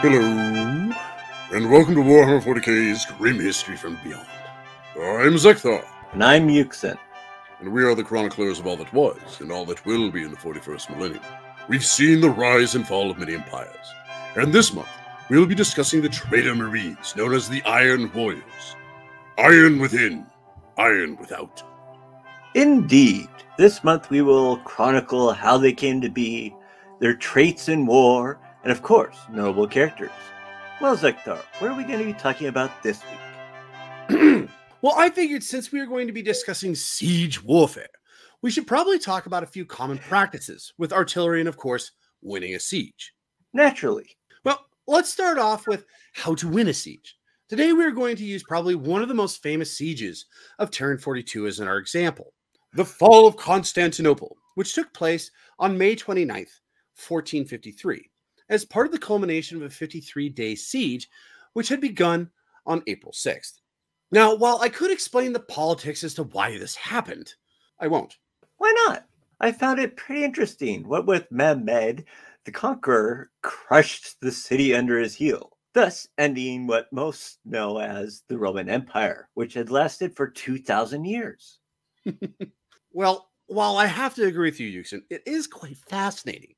Hello, and welcome to Warhammer 40k's Grim History from Beyond. I'm Zeckthar, And I'm Yuksen. and we are the chroniclers of all that was, and all that will be in the 41st millennium. We've seen the rise and fall of many empires, and this month, we'll be discussing the traitor Marines, known as the Iron Warriors. Iron within, iron without. Indeed, this month we will chronicle how they came to be, their traits in war, and of course, notable characters. Well, Zeckthar, what are we going to be talking about this week? Well, I figured since we are going to be discussing siege warfare, we should probably talk about a few common practices with artillery and, of course, winning a siege. Naturally. Well, let's start off with how to win a siege. Today, we are going to use probably one of the most famous sieges of Terran 42 as our example, the fall of Constantinople, which took place on May 29th, 1453, as part of the culmination of a 53-day siege, which had begun on April 6th. Now, while I could explain the politics as to why this happened, I won't. Why not? I found it pretty interesting. What with Mehmed, the Conqueror crushed the city under his heel, thus ending what most know as the Roman Empire, which had lasted for 2,000 years. Well, while I have to agree with you, Yuksen, it is quite fascinating.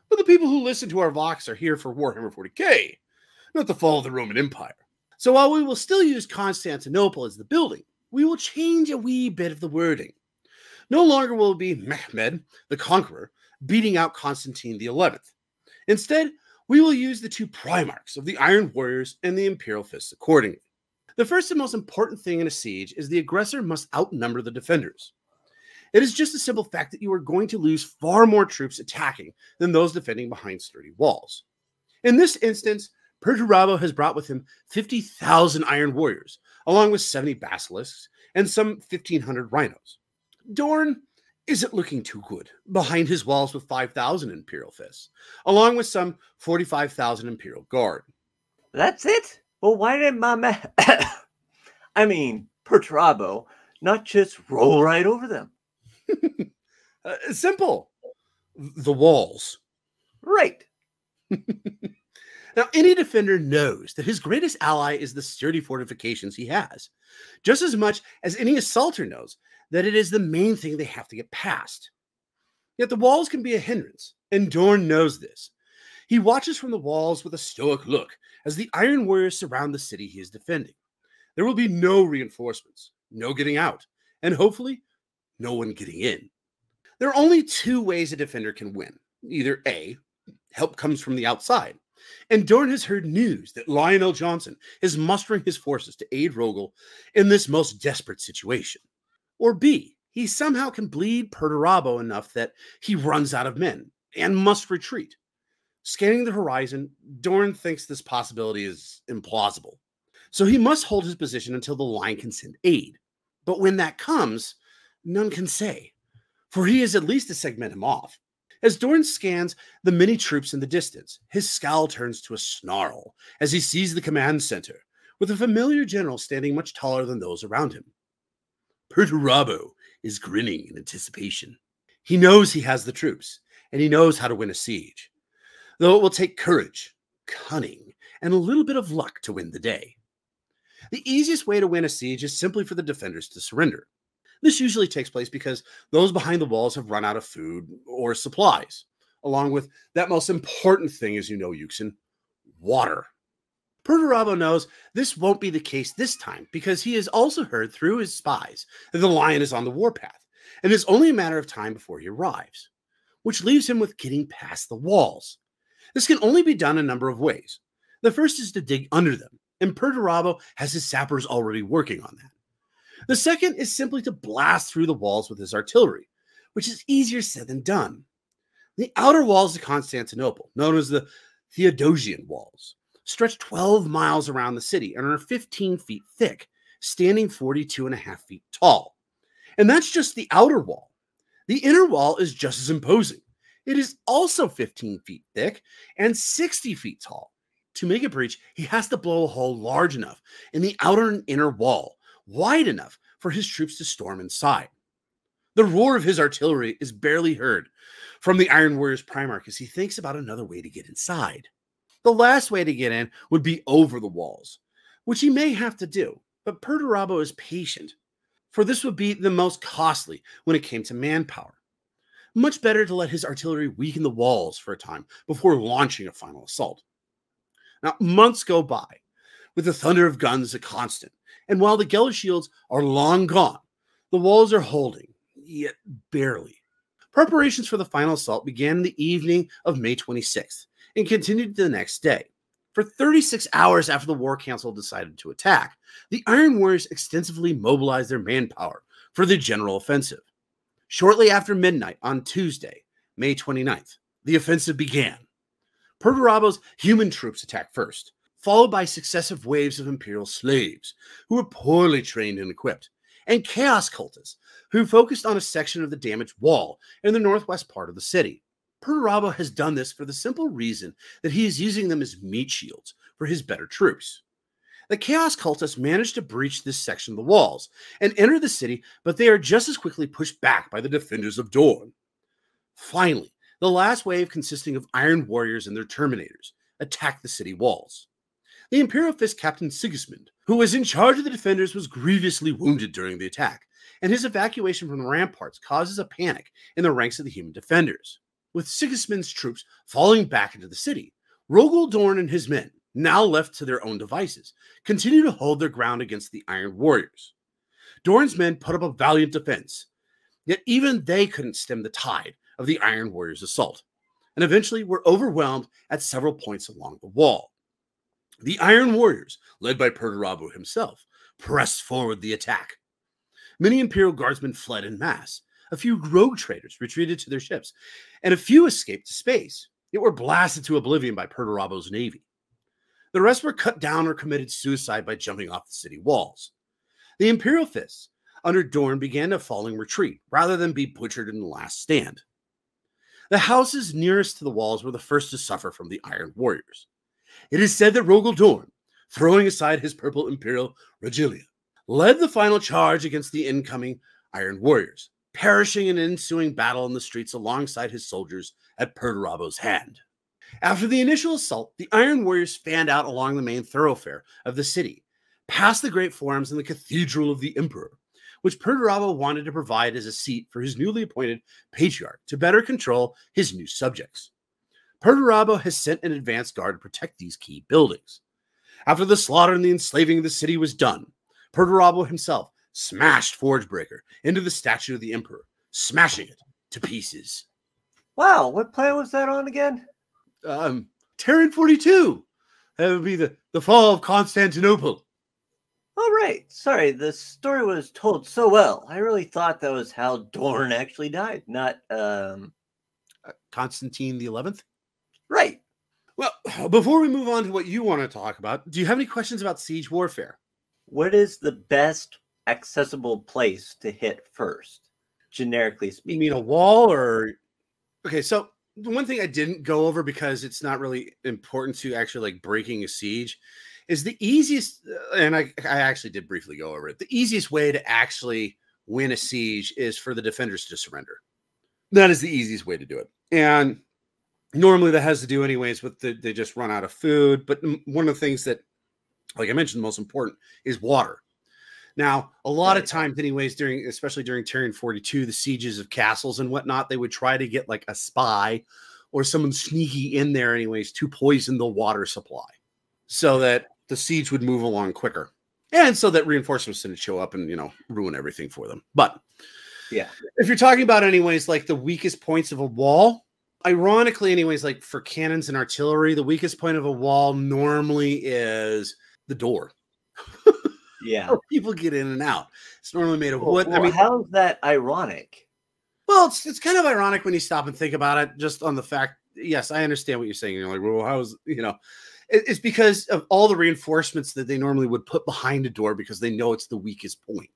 But the people who listen to our Vox are here for Warhammer 40k, not the fall of the Roman Empire. So while we will still use Constantinople as the building, we will change a wee bit of the wording. No longer will it be Mehmed, the Conqueror, beating out Constantine the 11th. Instead, we will use the two Primarchs of the Iron Warriors and the Imperial Fists accordingly. The first and most important thing in a siege is the aggressor must outnumber the defenders. It is just a simple fact that you are going to lose far more troops attacking than those defending behind sturdy walls. In this instance, Perturabo has brought with him 50,000 Iron Warriors, along with 70 Basilisks and some 1,500 Rhinos. Dorn isn't looking too good behind his walls with 5,000 Imperial Fists, along with some 45,000 Imperial Guard. That's it? Well, why did Perturabo not just roll right over them? Simple. The walls. Right. Now, any defender knows that his greatest ally is the sturdy fortifications he has, just as much as any assaulter knows that it is the main thing they have to get past. Yet the walls can be a hindrance, and Dorn knows this. He watches from the walls with a stoic look as the Iron Warriors surround the city he is defending. There will be no reinforcements, no getting out, and hopefully, no one getting in. There are only two ways a defender can win. Either A, help comes from the outside, and Dorn has heard news that Lionel Johnson is mustering his forces to aid Rogel in this most desperate situation. Or B, he somehow can bleed Perturabo enough that he runs out of men and must retreat. Scanning the horizon, Dorn thinks this possibility is implausible. So he must hold his position until the line can send aid. But when that comes, none can say, for he is at least to segment him off. As Dorn scans the many troops in the distance, his scowl turns to a snarl as he sees the command center, with a familiar general standing much taller than those around him. Perturabo is grinning in anticipation. He knows he has the troops, and he knows how to win a siege, though it will take courage, cunning, and a little bit of luck to win the day. The easiest way to win a siege is simply for the defenders to surrender. This usually takes place because those behind the walls have run out of food or supplies, along with that most important thing, as you know, Yuksen, water. Perturabo knows this won't be the case this time because he has also heard through his spies that the lion is on the warpath, and it's only a matter of time before he arrives, which leaves him with getting past the walls. This can only be done a number of ways. The first is to dig under them, and Perturabo has his sappers already working on that. The second is simply to blast through the walls with his artillery, which is easier said than done. The outer walls of Constantinople, known as the Theodosian walls, stretch 12 miles around the city and are 15 feet thick, standing 42.5 feet tall. And that's just the outer wall. The inner wall is just as imposing. It is also 15 feet thick and 60 feet tall. To make a breach, he has to blow a hole large enough in the outer and inner wall, wide enough for his troops to storm inside. The roar of his artillery is barely heard from the Iron Warrior's Primarch as he thinks about another way to get inside. The last way to get in would be over the walls, which he may have to do, but Perdurabo is patient, for this would be the most costly when it came to manpower. Much better to let his artillery weaken the walls for a time before launching a final assault. Now, months go by, with the thunder of guns a constant, and while the Geller shields are long gone, the walls are holding, yet barely. Preparations for the final assault began the evening of May 26th and continued the next day. For 36 hours after the War Council decided to attack, the Iron Warriors extensively mobilized their manpower for the general offensive. Shortly after midnight on Tuesday, May 29th, the offensive began. Perdurabo's human troops attacked first, followed by successive waves of Imperial slaves, who were poorly trained and equipped, and Chaos cultists, who focused on a section of the damaged wall in the northwest part of the city. Perdurabo has done this for the simple reason that he is using them as meat shields for his better troops. The Chaos cultists managed to breach this section of the walls and enter the city, but they are just as quickly pushed back by the defenders of Dorne. Finally, the last wave, consisting of Iron Warriors and their Terminators, attacked the city walls. The Imperial Fist Captain Sigismund, who was in charge of the defenders, was grievously wounded during the attack, and his evacuation from the ramparts causes a panic in the ranks of the human defenders. With Sigismund's troops falling back into the city, Rogal Dorn and his men, now left to their own devices, continue to hold their ground against the Iron Warriors. Dorn's men put up a valiant defense, yet even they couldn't stem the tide of the Iron Warriors' assault, and eventually were overwhelmed at several points along the wall. The Iron Warriors, led by Perdurabo himself, pressed forward the attack. Many Imperial Guardsmen fled en masse. A few rogue traders retreated to their ships, and a few escaped to space, yet were blasted to oblivion by Perdurabo's navy. The rest were cut down or committed suicide by jumping off the city walls. The Imperial Fists, under Dorne, began a falling retreat, rather than be butchered in the last stand. The houses nearest to the walls were the first to suffer from the Iron Warriors. It is said that Rogal Dorn, throwing aside his purple Imperial regalia, led the final charge against the incoming Iron Warriors, perishing in an ensuing battle in the streets alongside his soldiers at Perdurabo's hand. After the initial assault, the Iron Warriors fanned out along the main thoroughfare of the city, past the great forums and the Cathedral of the Emperor, which Perdurabo wanted to provide as a seat for his newly appointed patriarch to better control his new subjects. Perdurabo has sent an advance guard to protect these key buildings. After the slaughter and the enslaving of the city was done, Perdurabo himself smashed Forgebreaker into the statue of the Emperor, smashing it to pieces. Wow, what planet was that on again? Terran 42. That would be the fall of Constantinople. Oh, right. Sorry, the story was told so well. I really thought that was how Dorne actually died, not Constantine the 11th? Right. Well, before we move on to what you want to talk about, do you have any questions about siege warfare? What is the best accessible place to hit first, generically speaking? You mean a wall or... Okay, so the one thing I didn't go over, because it's not really important to actually like breaking a siege, is the easiest, and I actually did briefly go over it, the easiest way to actually win a siege is for the defenders to surrender. That is the easiest way to do it. And normally that has to do anyways with they just run out of food. But one of the things that, like I mentioned, the most important is water. Now, a lot of times anyways, especially during Terran 42, the sieges of castles and whatnot, they would try to get like a spy or someone sneaky in there anyways to poison the water supply so that the siege would move along quicker. And so that reinforcements didn't show up and, ruin everything for them. But yeah, if you're talking about anyways, like the weakest points of a wall, ironically anyways, like for cannons and artillery, the weakest point of a wall normally is the door. Yeah. Or people get in and out. It's normally made of wood. Well, how is that ironic? Well, it's kind of ironic when you stop and think about it, just on the fact, yes, I understand what you're saying. You're like, well, how's, it's because of all the reinforcements that they normally would put behind a door because they know it's the weakest point.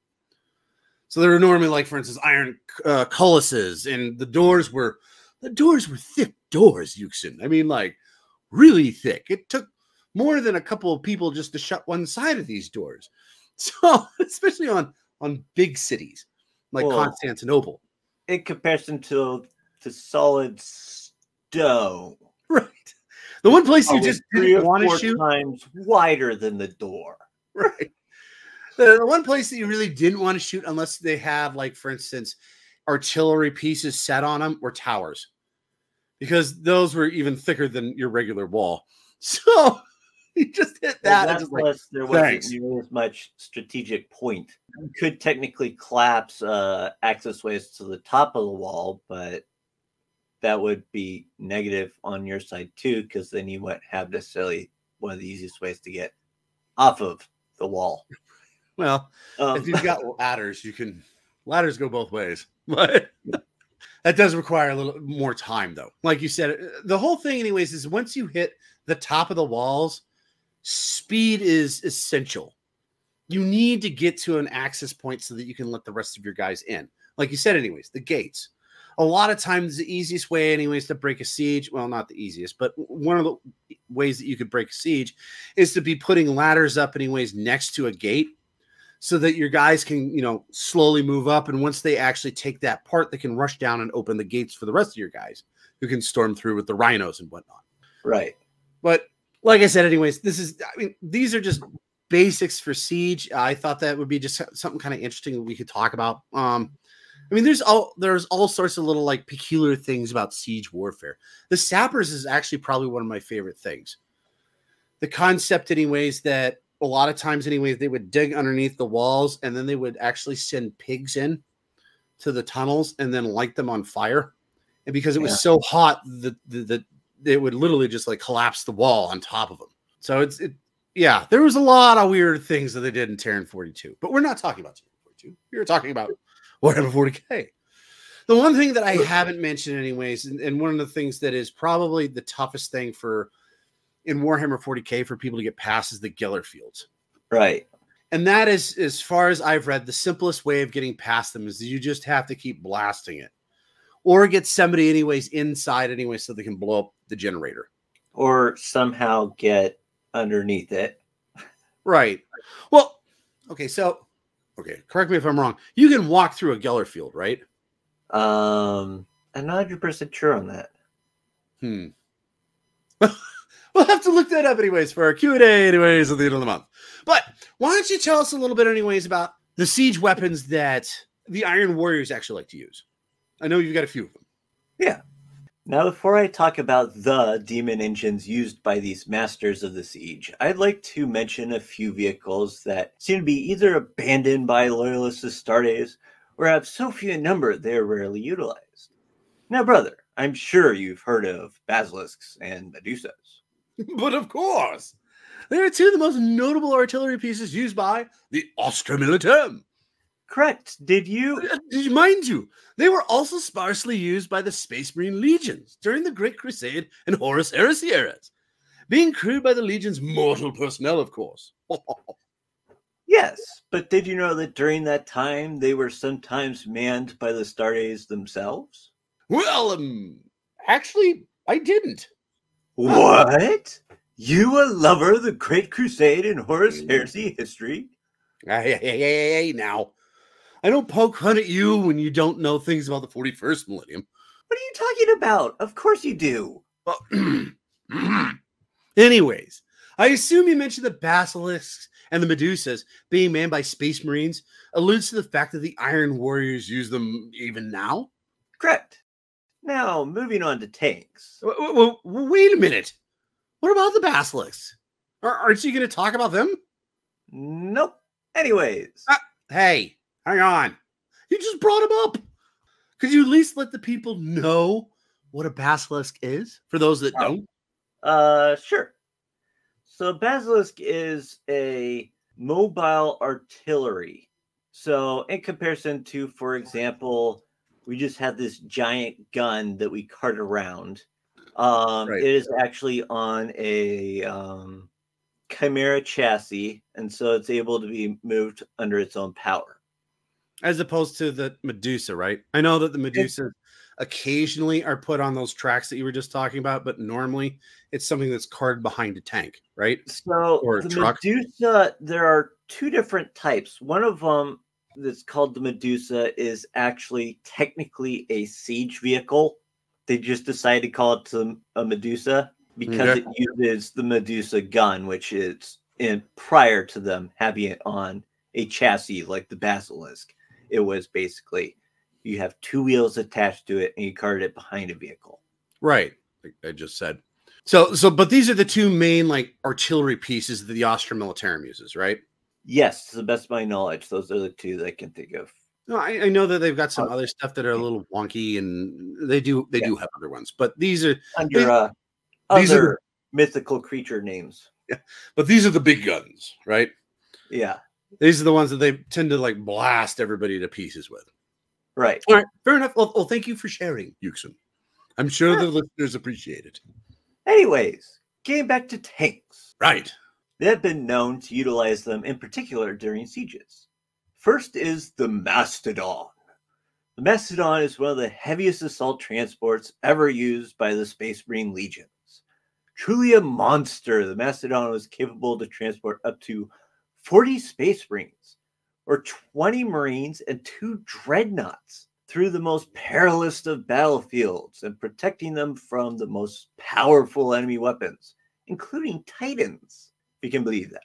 So there are normally, like, for instance, iron cullises, and the doors were thick doors, Yuksen. I mean, like, really thick. It took more than a couple of people just to shut one side of these doors. So, especially on big cities like Constantinople. In comparison to solid stone. Right. The one place you Probably just 3 didn't or want to 4 shoot, times wider than the door. right? The one place that you really didn't want to shoot unless they have, like, for instance, artillery pieces set on them were towers, because those were even thicker than your regular wall. So you just hit that and That just like, plus there wasn't thanks. nearly as much strategic point. You could technically collapse access ways to the top of the wall, but that would be negative on your side too, because then you wouldn't have necessarily one of the easiest ways to get off of the wall. Well, if you've got ladders, ladders go both ways, but that does require a little more time, though. Like you said, the whole thing, anyways, is once you hit the top of the walls, speed is essential. You need to get to an access point so that you can let the rest of your guys in. Like you said, anyways, the gates. A lot of times, the easiest way, anyways, to break a siege, well, not the easiest, but one of the ways that you could break a siege is to be putting ladders up, anyways, next to a gate, so that your guys can, slowly move up. And once they actually take that part, they can rush down and open the gates for the rest of your guys who can storm through with the rhinos and whatnot. Right. But like I said, anyways, these are just basics for siege. I thought that would be just something kind of interesting that we could talk about. There's all sorts of little, like, peculiar things about siege warfare. The sappers is actually probably one of my favorite things. The concept, anyways, that a lot of times, anyways, they would dig underneath the walls and then they would actually send pigs in to the tunnels and then light them on fire. And because it was so hot, it would literally just, like, collapse the wall on top of them. So there was a lot of weird things that they did in Terran 42, but we're not talking about Terran 42. We were talking about Warhammer 40K. The one thing that I haven't mentioned, anyways, and one of the things that is probably the toughest thing in Warhammer 40K for people to get past is the Geller fields. Right. And that is, as far as I've read, the simplest way of getting past them is you just have to keep blasting it. Or get somebody, anyways, inside, anyway, so they can blow up the generator. Or somehow get underneath it. Right. Well, correct me if I'm wrong. You can walk through a Geller field, right? I'm not 100% sure on that. We'll have to look that up anyways for our Q&A anyways at the end of the month. But why don't you tell us a little bit anyways about the siege weapons that the Iron Warriors actually like to use? I know you've got a few of them. Yeah. Now, before I talk about the demon engines used by these masters of the siege, I'd like to mention a few vehicles that seem to be either abandoned by loyalist Astartes or have so few in number they're rarely utilized. Now, brother, I'm sure you've heard of basilisks and medusas. But of course, they are two of the most notable artillery pieces used by the Ostra Militum. Correct. Did you? Mind you, they were also sparsely used by the Space Marine Legions during the Great Crusade and Horus Heresy eras, being crewed by the Legion's mortal personnel, of course. Yes, but did you know that during that time they were sometimes manned by the Astartes themselves? Well, actually, I didn't. What? You a lover of the Great Crusade and Horus Heresy history? Hey, now. I don't poke fun at you when you don't know things about the 41st millennium. What are you talking about? Of course you do. Well, anyways, I assume you mentioned the basilisks and the medusas being manned by Space Marines alludes to the fact that the Iron Warriors use them even now? Correct. Now, moving on to tanks. Wait a minute. What about the basilisks? Aren't you going to talk about them? Nope. Anyways. Hey, hang on. You just brought them up. Could you at least let the people know what a basilisk is for those that don't? Sure. So basilisk is a mobile artillery. So in comparison to, for example, we just had this giant gun that we cart around. Right. It is actually on a Chimera chassis, and so it's able to be moved under its own power. As opposed to the Medusa, right? I know that the Medusa occasionally are put on those tracks that you were just talking about, but normally it's something that's carted behind a tank, right? So or a the truck. Medusa, there are two different types. One of them that's called the Medusa is actually technically a siege vehicle. They just decided to call it a Medusa. because it uses the Medusa gun, which is prior to them having it on a chassis like the Basilisk. It was basically you have two wheels attached to it and you cart it behind a vehicle. Right. Like I just said. But these are the two main like artillery pieces that the Austrian militarum uses, right? Yes, to the best of my knowledge, those are the two that I can think of. No, I know that they've got some other stuff that are a little wonky, and they do have other ones. But these are under other mythical creature names. Yeah, but these are the big guns, right? Yeah, these are the ones that they tend to like blast everybody to pieces with. Right. All right, fair enough. Well, thank you for sharing, Yuksen. I'm sure the listeners appreciate it. Anyways, getting back to tanks. Right. They have been known to utilize them in particular during sieges. First is the Mastodon. The Mastodon is one of the heaviest assault transports ever used by the Space Marine Legions. Truly a monster, the Mastodon was capable to transport up to 40 Space Marines, or 20 Marines and 2 dreadnoughts, through the most perilous of battlefields and protecting them from the most powerful enemy weapons, including Titans, if you can believe that.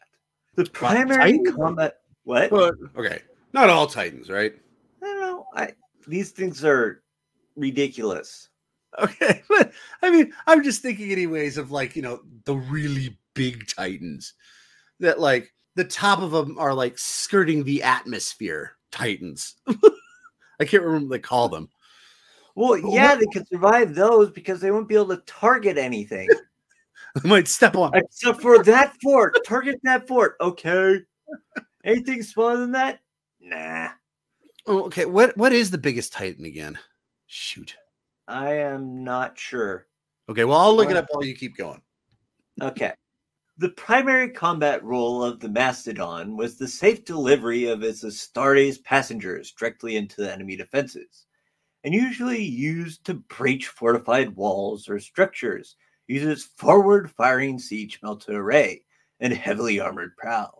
The primary combat... What? Okay. Not all Titans, right? I don't know. These things are ridiculous. Okay. But I mean, I'm just thinking anyways of like, the really big Titans that like the top of them are like skirting the atmosphere Titans. I can't remember what they call them. Well, yeah, they could survive those because they won't be able to target anything. They might step on. Except for that fort. Target that fort. Okay. Anything smaller than that? Nah. Oh, okay. What is the biggest Titan again? Shoot. I am not sure. Okay, well, I'll look it up while you keep going. Okay. The primary combat role of the Mastodon was the safe delivery of its Astartes passengers directly into the enemy defenses, and usually used to breach fortified walls or structures, using its forward-firing siege melta array and heavily armored prow.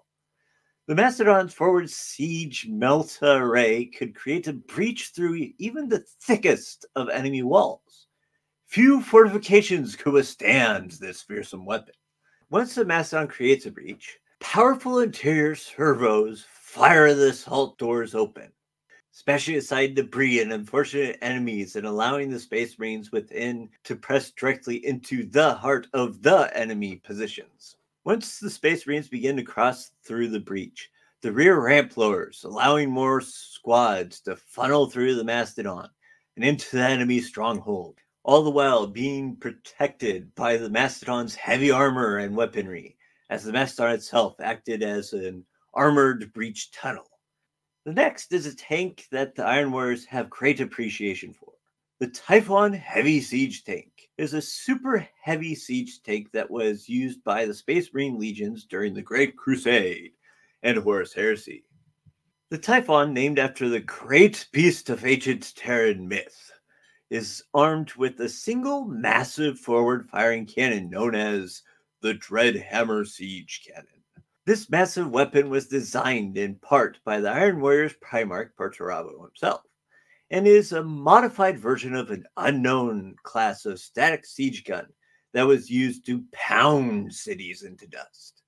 The Mastodon's forward siege melta array could create a breach through even the thickest of enemy walls. Few fortifications could withstand this fearsome weapon. Once the Mastodon creates a breach, powerful interior servos fire the assault doors open, smashing aside debris and unfortunate enemies and allowing the Space Marines within to press directly into the heart of the enemy positions. Once the Space Marines begin to cross through the breach, the rear ramp lowers, allowing more squads to funnel through the Mastodon and into the enemy stronghold, all the while being protected by the Mastodon's heavy armor and weaponry, as the Mastodon itself acted as an armored breach tunnel. The next is a tank that the Iron Warriors have great appreciation for. The Typhon Heavy Siege Tank is a super heavy siege tank that was used by the Space Marine Legions during the Great Crusade and Horus Heresy. The Typhon, named after the great beast of ancient Terran myth, is armed with a single massive forward-firing cannon known as the Dreadhammer Siege Cannon. This massive weapon was designed in part by the Iron Warriors Primarch Perturabo himself, and is a modified version of an unknown class of static siege gun that was used to pound cities into dust.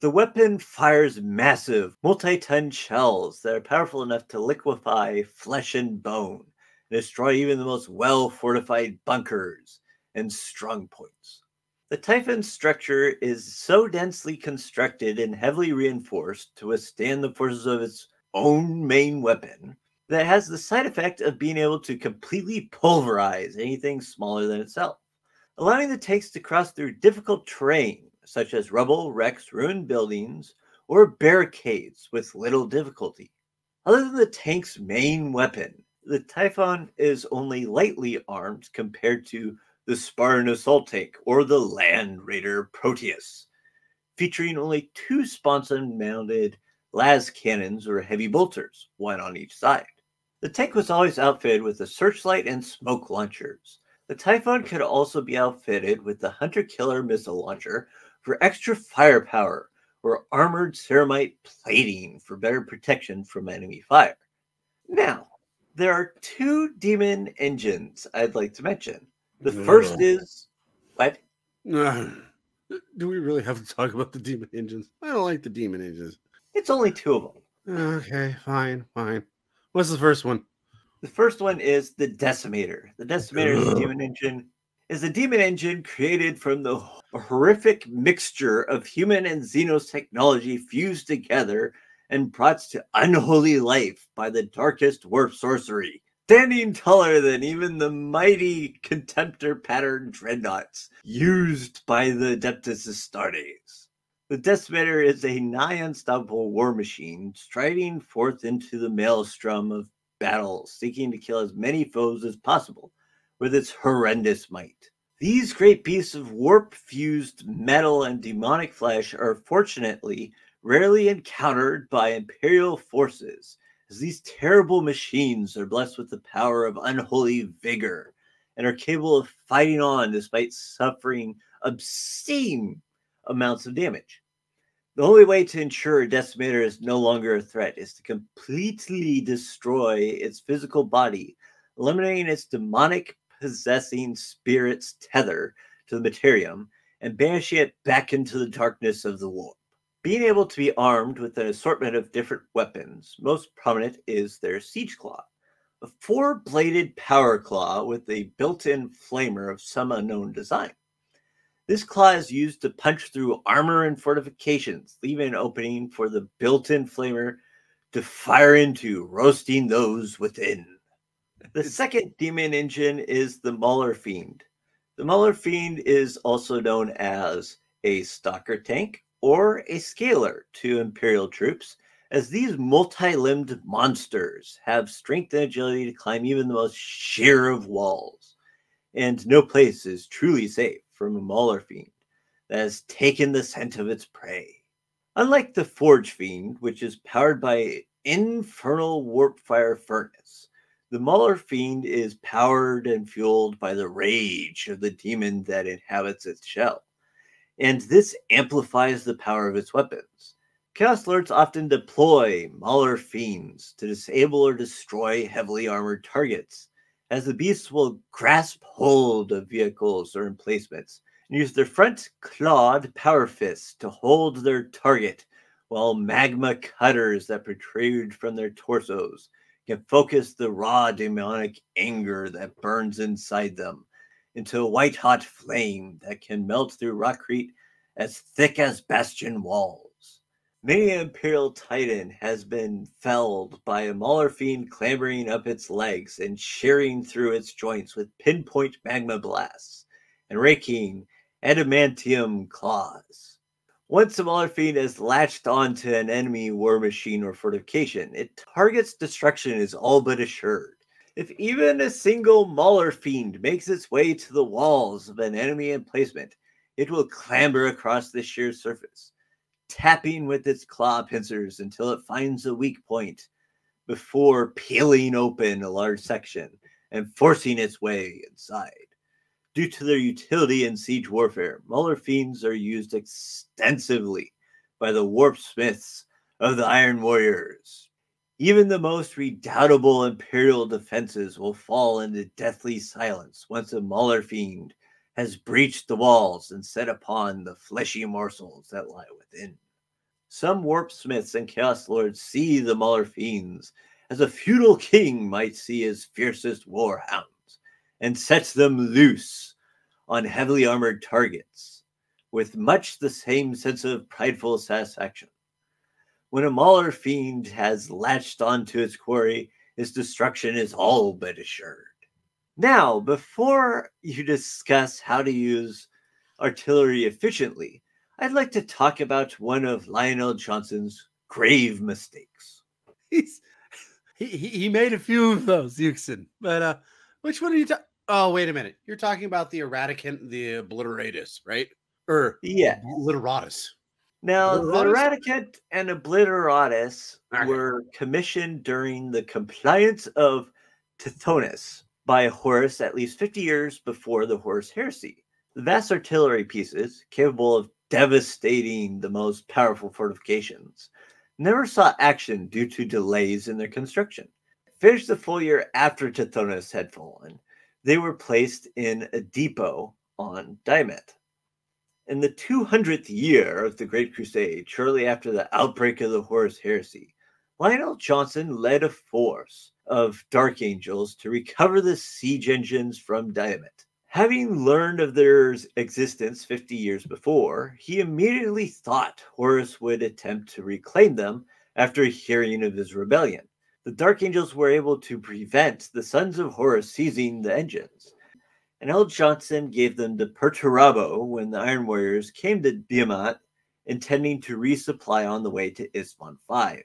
The weapon fires massive, multi-ton shells that are powerful enough to liquefy flesh and bone, and destroy even the most well-fortified bunkers and strong points. The Typhon's structure is so densely constructed and heavily reinforced to withstand the forces of its own main weapon that it has the side effect of being able to completely pulverize anything smaller than itself, allowing the tanks to cross through difficult terrain, such as rubble, wrecks, ruined buildings, or barricades with little difficulty. Other than the tank's main weapon, the Typhon is only lightly armed compared to the Spartan Assault Tank or the Land Raider Proteus, featuring only 2 sponson-mounted las cannons or heavy bolters, one on each side. The tank was always outfitted with a searchlight and smoke launchers. The Typhon could also be outfitted with the Hunter-Killer missile launcher for extra firepower or armored ceramite plating for better protection from enemy fire. Now, there are 2 demon engines I'd like to mention. The first is... What? Uh, do we really have to talk about the demon engines? I don't like the demon engines. It's only two of them. Okay, fine. What's the first one? The first one is the Decimator. The Decimator is a demon engine created from the horrific mixture of human and Xenos technology fused together and brought to unholy life by the darkest warp sorcery, standing taller than even the mighty contemptor pattern dreadnoughts used by the Adeptus Astartes. The Decimator is a nigh unstoppable war machine, striding forth into the maelstrom of battle, seeking to kill as many foes as possible with its horrendous might. These great beasts of warp-fused metal and demonic flesh are fortunately rarely encountered by Imperial forces, as these terrible machines are blessed with the power of unholy vigor and are capable of fighting on despite suffering obscene amounts of damage. The only way to ensure a Decimator is no longer a threat is to completely destroy its physical body, eliminating its demonic possessing spirit's tether to the Materium and banishing it back into the darkness of the warp. Being able to be armed with an assortment of different weapons, most prominent is their Siege Claw, a four-bladed power claw with a built-in flamer of some unknown design. This claw is used to punch through armor and fortifications, leaving an opening for the built-in flamer to fire into, roasting those within. The second demon engine is the Mauler Fiend. The Mauler Fiend is also known as a stalker tank or a scaler to Imperial troops, as these multi-limbed monsters have strength and agility to climb even the most sheer of walls. And no place is truly safe from a Mauler Fiend that has taken the scent of its prey. Unlike the Forge Fiend, which is powered by an infernal warp fire furnace, the Mauler Fiend is powered and fueled by the rage of the demon that inhabits its shell, and this amplifies the power of its weapons. Chaos Lords often deploy Mauler Fiends to disable or destroy heavily armored targets, as the beasts will grasp hold of vehicles or emplacements and use their front clawed power fists to hold their target, while magma cutters that protrude from their torsos can focus the raw demonic anger that burns inside them into a white-hot flame that can melt through rockcrete as thick as bastion walls. Many an Imperial Titan has been felled by a Mauler Fiend clambering up its legs and shearing through its joints with pinpoint magma blasts and raking adamantium claws. Once a Mauler Fiend has latched onto an enemy war machine or fortification, its target's destruction is all but assured. If even a single Mauler Fiend makes its way to the walls of an enemy emplacement, it will clamber across the sheer surface, tapping with its claw pincers until it finds a weak point before peeling open a large section and forcing its way inside. Due to their utility in siege warfare, Mauler Fiends are used extensively by the warp smiths of the Iron Warriors. Even the most redoubtable Imperial defenses will fall into deathly silence once a Mauler Fiend has breached the walls and set upon the fleshy morsels that lie within. Some warp smiths and chaos lords see the Mauler Fiends as a feudal king might see his fiercest warhounds, and sets them loose on heavily armored targets with much the same sense of prideful satisfaction. When a Mauler Fiend has latched onto its quarry, its destruction is all but assured. Now, before you discuss how to use artillery efficiently, I'd like to talk about one of Lionel Johnson's grave mistakes. He made a few of those, Yuksen. But which one are you talking? Oh, wait a minute. You're talking about the Eradicant, the Obliteratus, right? Or Yes. Obliteratus. Now, the Eradicant and Obliteratus Okay. were commissioned during the compliance of Tithonus by Horus at least 50 years before the Horus Heresy. The vast artillery pieces, capable of devastating the most powerful fortifications, never saw action due to delays in their construction. Finished the full year after Tithonus had fallen, they were placed in a depot on Diomed. In the 200th year of the Great Crusade, shortly after the outbreak of the Horus Heresy, Lionel Johnson led a force of Dark Angels to recover the siege engines from Diomed. Having learned of their existence 50 years before, he immediately thought Horus would attempt to reclaim them after hearing of his rebellion. The Dark Angels were able to prevent the Sons of Horus seizing the engines, and L. Johnson gave them to Perturabo when the Iron Warriors came to Diamant, intending to resupply on the way to Isstvan V.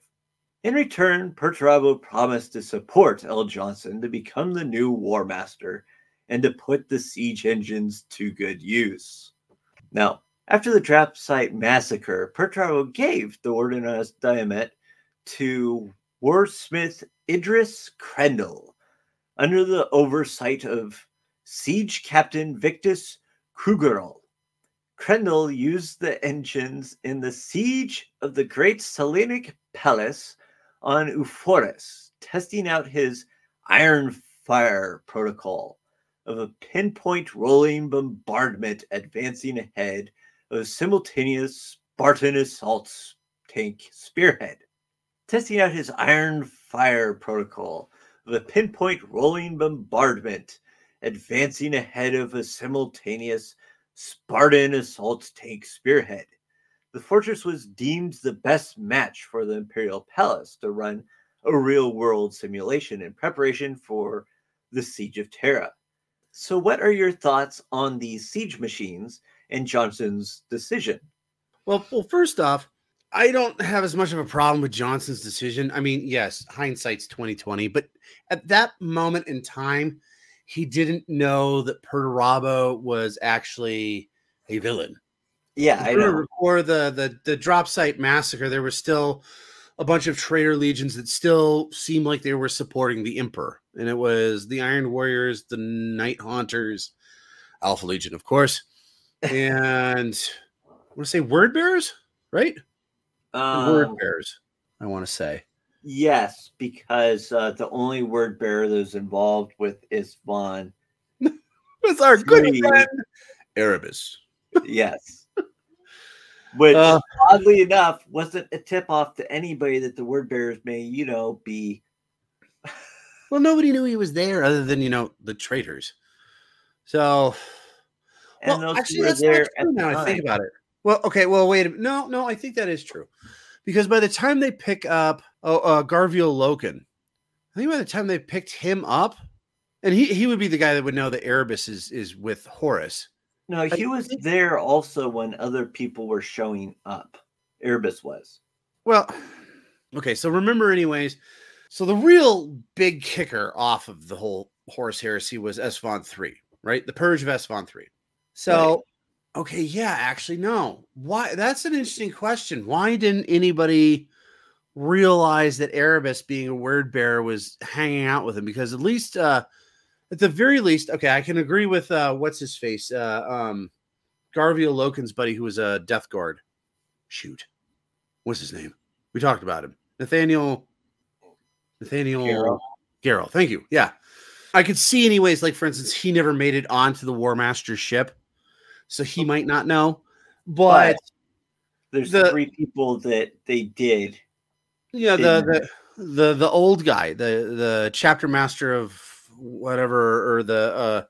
In return, Perturabo promised to support L. Johnson to become the new War Master and to put the siege engines to good use. Now, after the Drap Site massacre, Perturabo gave the Ordinance Diomed to warsmith Idris Krendel under the oversight of Siege Captain Victus Krugerl. Krendel used the engines in the siege of the Great Selenic Palace on Euphorus, testing out his Iron Fire protocol of a pinpoint rolling bombardment advancing ahead of a simultaneous Spartan assault tank spearhead. Testing out his Iron Fire protocol of a pinpoint rolling bombardment advancing ahead of a simultaneous Spartan assault tank spearhead. The fortress was deemed the best match for the Imperial Palace to run a real-world simulation in preparation for the Siege of Terra. So what are your thoughts on these siege machines and Johnson's decision? Well, first off, I don't have as much of a problem with Johnson's decision. I mean, yes, hindsight's 2020, but at that moment in time, he didn't know that Perturabo was actually a villain. Yeah, I know. Before the Drop Site massacre, there was still a bunch of traitor legions that still seemed like they were supporting the Emperor. And it was the Iron Warriors, the Night Haunters, Alpha Legion, of course. And I want to say Word Bearers, right? Word Bearers, I want to say. Yes, because the only word bearer that was involved with Isstvan was our good friend Erebus. Yes. Which, oddly enough, wasn't a tip-off to anybody that the word bearers may, be... Well, nobody knew he was there other than, the traitors. So... And well, those actually, were that's there not true now I think about it. Well, okay, well, wait a minute. No, I think that is true. Because by the time they pick up Garviel Loken, I think by the time they picked him up, and he would be the guy that would know that Erebus is with Horus. No, he was there also when other people were showing up. Erebus was. Well, okay, so remember anyways, so the real big kicker off of the whole Horus heresy was Isstvan III, right? The Purge of Isstvan III. So... right. Okay, yeah, actually, no. Why? That's an interesting question. Why didn't anybody realize that Erebus, being a word bearer, was hanging out with him? Because at least, at the very least, okay, I can agree with what's his face, Garviel Loken's buddy, who was a Death Guard. Shoot, what's his name? We talked about him, Nathaniel Garrow. Thank you. Yeah, I could see, anyways. Like for instance, he never made it onto the War Master's ship. So he might not know, but there's three people that they did. Yeah, the old guy, the chapter master of whatever, or the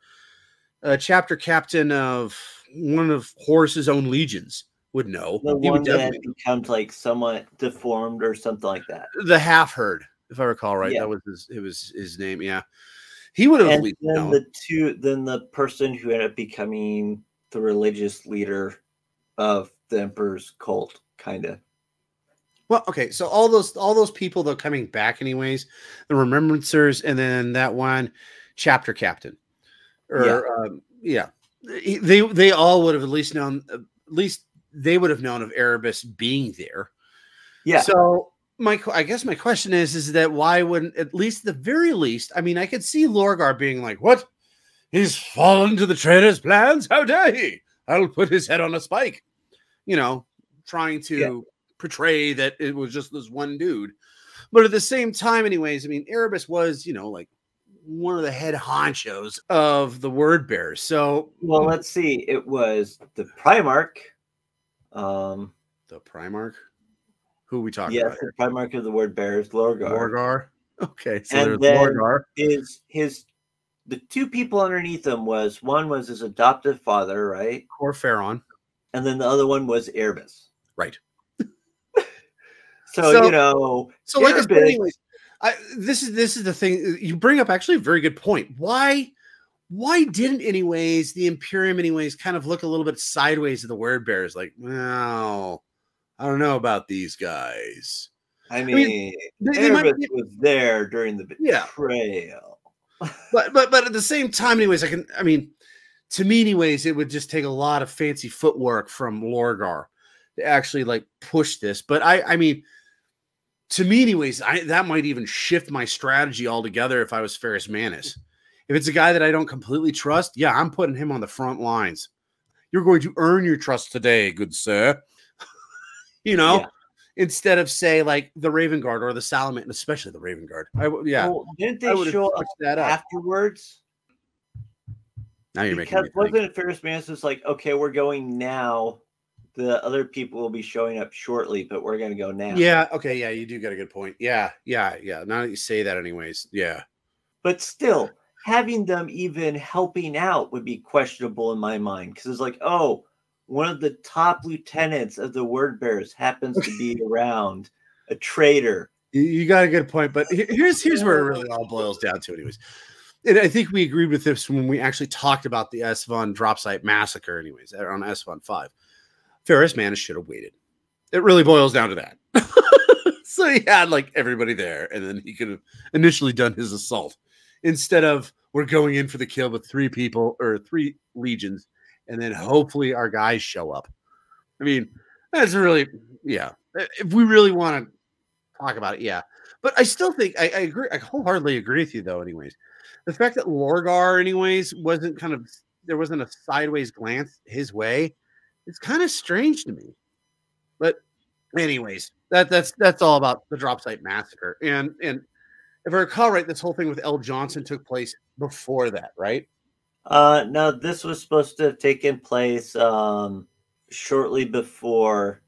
chapter captain of one of Horus's own legions would know. The one that becomes like somewhat deformed or something like that. The half herd, if I recall right, that was his name. Yeah, he would have. And then the person who ended up becoming the religious leader of the Emperor's cult, kind of. Well, okay, so all those people though coming back anyways, the Remembrancers, and then that one chapter captain, they all would have at least known. At least they would have known of Erebus being there. Yeah. So I guess my question is that why wouldn't, at least the very least? I mean, I could see Lorgar being like, "What? He's fallen to the traitor's plans? How dare he? I'll put his head on a spike." Trying to portray that it was just this one dude. But at the same time, anyways, I mean, Erebus was, like one of the head honchos of the word bearers. So, well, let's see. It was the Primarch. The Primarch. Who are we talking Yes, about the here? Primarch of the word bearers, Lorgar. Lorgar. Okay, so And there's then Lorgar. the two people underneath him one was his adoptive father, right? Corferon. And then the other one was Erebus. Right. So, So like I said, Erebus, anyways, this is the thing. You bring up actually a very good point. Why didn't anyways the Imperium anyways kind of look a little bit sideways at the word bearers? Like, well, I don't know about these guys. I mean they might Erebus be, was there during the yeah, betrayal. but at the same time, anyways, to me, anyways, it would just take a lot of fancy footwork from Lorgar to actually like push this. But I mean, to me, anyways, that might even shift my strategy altogether if I was Ferrus Manus. If it's a guy that I don't completely trust, yeah, I'm putting him on the front lines. You're going to earn your trust today, good sir. Yeah. Instead of say like the Raven Guard or the Salamand, especially the Raven Guard. Well, didn't I they would've show up switched that up. afterwards? Now you're making Because me think. wasn't it Ferrus Manus was like, okay, we're going now. The other people will be showing up shortly, but we're going to go now. Yeah. Okay. Yeah. You do got a good point. Yeah. Now that you say that anyways. Yeah. But still, having them even helping out would be questionable in my mind. Because it's like, oh, one of the top lieutenants of the word bearers happens to be around, a traitor. You got a good point. But here's where it really all boils down to anyways. And I think we agreed with this when we actually talked about the Esvon drop site massacre anyways, on Esvon 5. Ferrus Manus should have waited. It really boils down to that. So he had like everybody there, and then he could have initially done his assault instead of we're going in for the kill with 3 people or 3 legions, and then hopefully our guys show up. I mean, that's really, yeah. If we really want to talk about it, yeah. But I still think I agree. I wholeheartedly agree with you, though. Anyways, the fact that Lorgar, anyways, there wasn't a sideways glance his way. It's kind of strange to me. But anyways, that's all about the drop site massacre. And if I recall right, this whole thing with L. Johnson took place before that, right? No, this was supposed to have taken place shortly before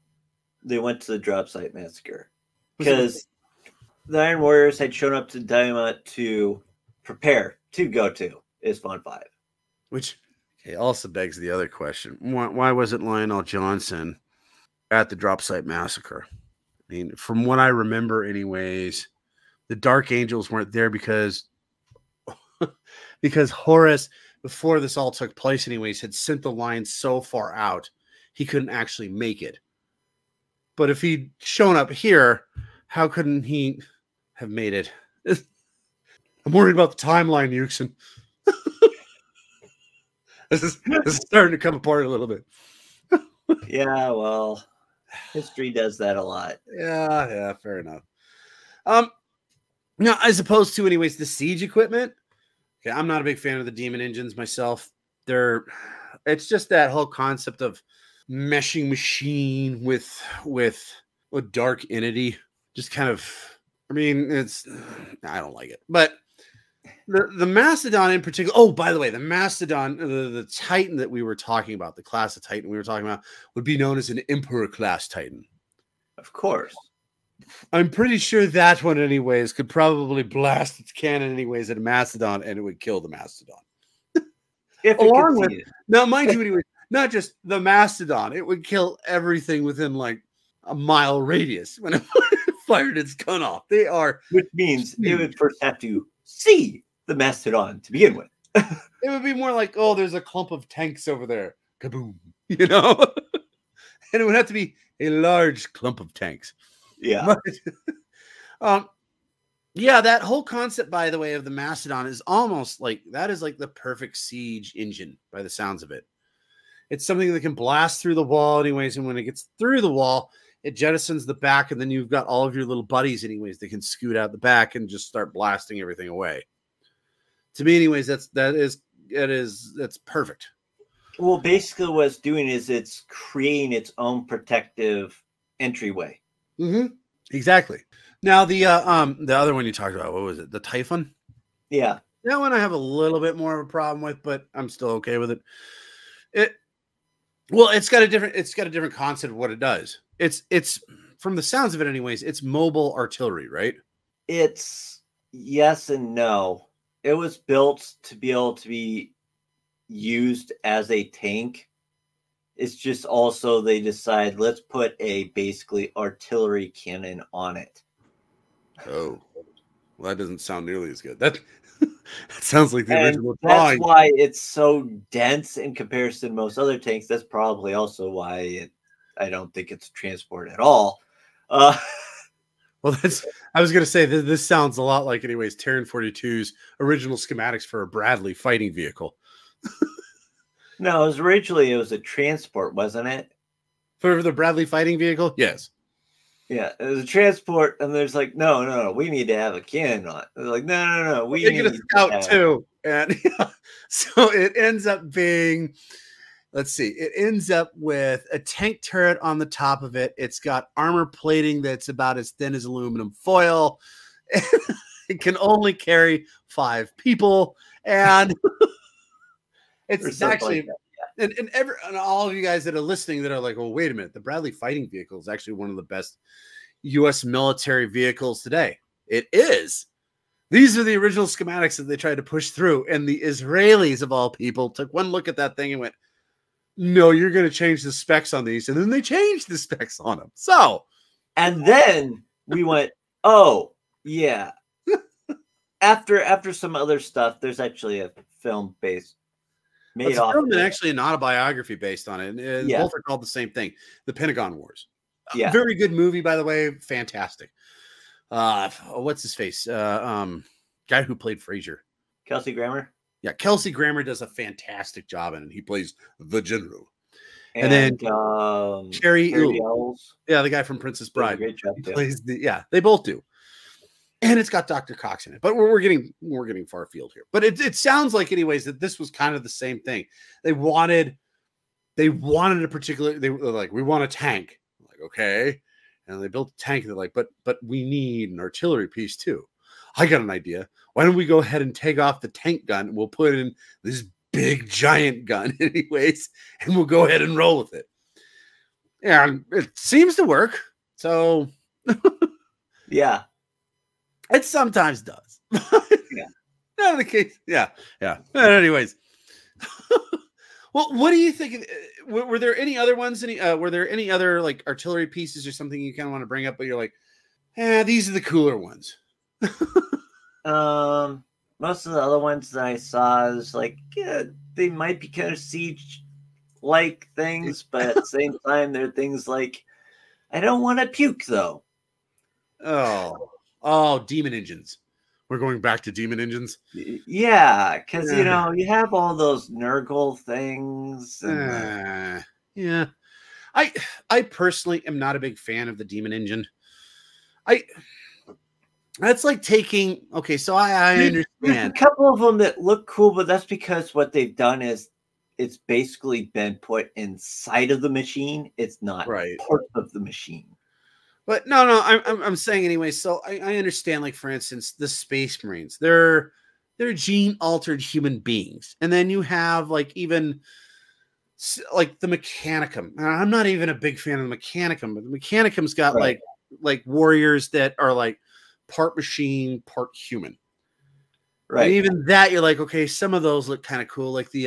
they went to the drop site massacre. Because the Iron Warriors had shown up to Daima to prepare to go to Isfahan 5. Which also begs the other question. Why wasn't Lionel Johnson at the drop site massacre? I mean, from what I remember anyways, the Dark Angels weren't there because Horus, before this all took place anyways, had sent the line so far out, he couldn't actually make it. But if he'd shown up here, how couldn't he have made it? I'm worried about the timeline, Yuksen. This is starting to come apart a little bit. Yeah, well, history does that a lot. Yeah, fair enough. Now, as opposed to, anyways, the siege equipment. Okay, I'm not a big fan of the demon engines myself. It's just that whole concept of meshing machine with a dark entity. Just kind of, I don't like it. But the Mastodon in particular. Oh, by the way, the Mastodon, the Titan that we were talking about, the class of Titan we were talking about, would be known as an Emperor class Titan. Of course. I'm pretty sure that one, anyways, could probably blast its cannon anyways at a Mastodon, and it would kill the Mastodon. If Along with now, mind you, anyways, not just the Mastodon, it would kill everything within like a mile radius when it fired its gun off. Which means it would first have to see the Mastodon to begin with. It would be more like, oh, there's a clump of tanks over there. Kaboom. And it would have to be a large clump of tanks. Yeah. But, yeah, that whole concept, by the way, of the Mastodon is almost like that is like the perfect siege engine by the sounds of it. It's something that can blast through the wall anyways, and when it gets through the wall, it jettisons the back, and then you've got all of your little buddies anyways that can scoot out the back and just start blasting everything away. To me, anyways, that's perfect. Well, basically what it's doing is it's creating its own protective entryway. Exactly. Now the other one you talked about, what was it? The Typhon? Yeah. That one I have a little bit more of a problem with, but I'm still okay with it. It's got a different concept of what it does. It's from the sounds of it anyways, it's mobile artillery, right? It's yes and no. It was built to be able to be used as a tank. It's just also they decide let's put a basically artillery cannon on it. Oh, well, that doesn't sound nearly as good. That sounds like the And original that's drawing. why it's so dense in comparison to most other tanks. That's probably also why I don't think it's transport at all. Well, I was going to say this sounds a lot like, anyways, Terran 42's original schematics for a Bradley fighting vehicle. No, it was a transport, wasn't it? For the Bradley fighting vehicle? Yes. Yeah, it was a transport, and there's like, no, we need to have a cannon on it. They're like, no, we They get need a scout to too. And so it ends up being, let's see, it ends up with a tank turret on the top of it. It's got armor plating that's about as thin as aluminum foil. It can only carry 5 people. And it's actually, like and all of you guys that are listening that are like, well, wait a minute, the Bradley fighting vehicle is actually one of the best U.S. military vehicles today. It is. These are the original schematics that they tried to push through. And the Israelis, of all people, took one look at that thing and went, no, you're going to change the specs on these. And then they changed the specs on them. So. And then we went, oh, yeah. After some other stuff, there's actually a film based made off. And actually an autobiography based on it. And both are called the same thing, The Pentagon Wars. Yeah. Very good movie, by the way. Fantastic. What's his face? Guy who played Frasier. Kelsey Grammer. Yeah, Kelsey Grammer does a fantastic job in it. He plays the general. And then Carrie Ells. Yeah, the guy from Princess Bride. Great job. He plays they both do. And it's got Dr. Cox in it. But we're getting far afield here. But it sounds like, anyways, that this was kind of the same thing. They wanted a particular, they were like, we want a tank. I'm like, okay. And they built a tank. They're like, but we need an artillery piece too. I got an idea. Why don't we go ahead and take off the tank gun and we'll put in this big giant gun anyways, and we'll go ahead and roll with it. And it seems to work. So yeah. It sometimes does. Yeah. Not the case. Yeah. But anyways. Well, what do you think? Were there any other ones? Were there any other like artillery pieces or something you kind of want to bring up, but you're like, these are the cooler ones? Most of the other ones that I saw is like, they might be kind of siege-like things, but at the same time, they're things like, I don't want to puke though. Oh, demon engines. We're going back to demon engines. Yeah, because you have all those Nurgle things. Yeah, I personally am not a big fan of the demon engine. That's like taking. Okay, so I understand. There's a couple of them that look cool, but that's because what they've done is it's basically been put inside of the machine. It's not part of the machine. But no, I'm saying anyway. So I understand, like for instance, the Space Marines. They're gene altered human beings, and then you have like even like the Mechanicum. I'm not even a big fan of the Mechanicum, but the Mechanicum's got like warriors that are like part machine, part human. Right. And even that, you're like, okay, some of those look kind of cool, like the